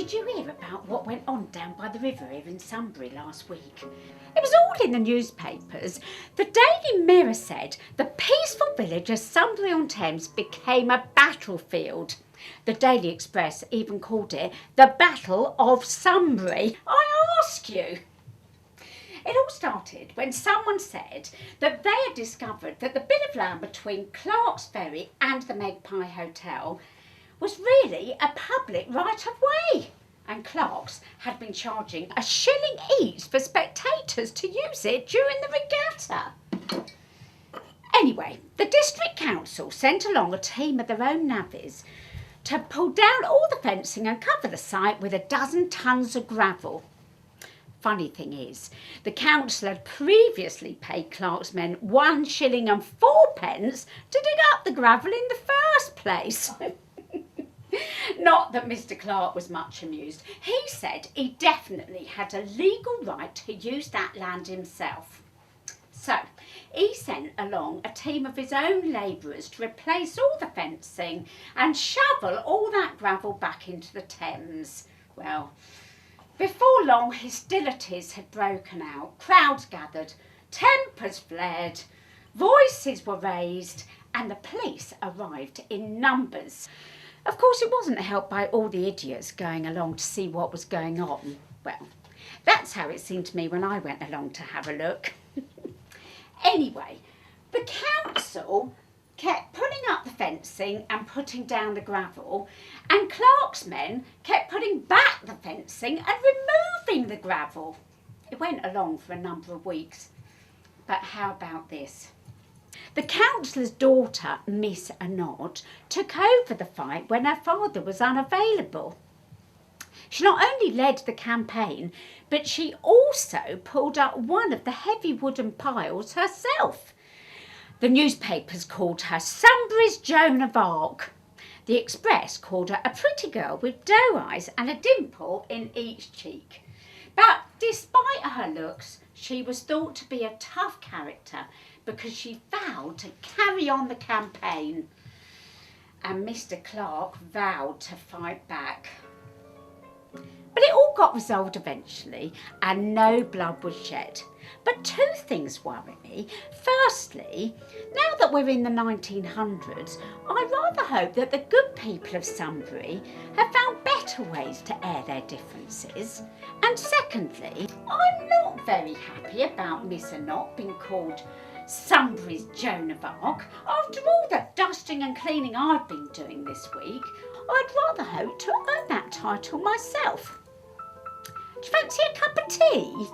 Did you hear about what went on down by the river here in Sunbury last week? It was all in the newspapers. The Daily Mirror said the peaceful village of Sunbury-on-Thames became a battlefield. The Daily Express even called it the Battle of Sunbury. I ask you. It all started when someone said that they had discovered that the bit of land between Clark's Ferry and the Magpie Hotel was really a public right of way, and Clark's had been charging a shilling each for spectators to use it during the regatta. Anyway, the district council sent along a team of their own navvies to pull down all the fencing and cover the site with 12 tons of gravel. Funny thing is, the council had previously paid Clark's men 1 shilling and 4p to dig up the gravel in the first place. Not that Mr. Clark was much amused. He said he definitely had a legal right to use that land himself. So he sent along a team of his own labourers to replace all the fencing and shovel all that gravel back into the Thames. Well, before long hostilities had broken out, crowds gathered, tempers flared, voices were raised, and the police arrived in numbers. Of course, it wasn't helped by all the idiots going along to see what was going on. Well, that's how it seemed to me when I went along to have a look. Anyway, the council kept putting up the fencing and putting down the gravel, and Clark's men kept putting back the fencing and removing the gravel. It went along for a number of weeks. But how about this? The councillor's daughter, Miss Anod, took over the fight when her father was unavailable. She not only led the campaign, but she also pulled up one of the heavy wooden piles herself. The newspapers called her Sunbury's Joan of Arc. The Express called her a pretty girl with doe eyes and a dimple in each cheek. But despite her looks, she was thought to be a tough character because she vowed to carry on the campaign. And Mr. Clark vowed to fight back. But it all got resolved eventually and no blood was shed. But 2 things worry me. Firstly, now that we're in the 1900s, I rather hope that the good people of Sunbury have found better ways to air their differences. And secondly, I'm not very happy about Miss Anot being called Sunbury's Joan of Arc. After all the dusting and cleaning I've been doing this week, I'd rather hope to earn that title myself. Do you fancy a cup of tea?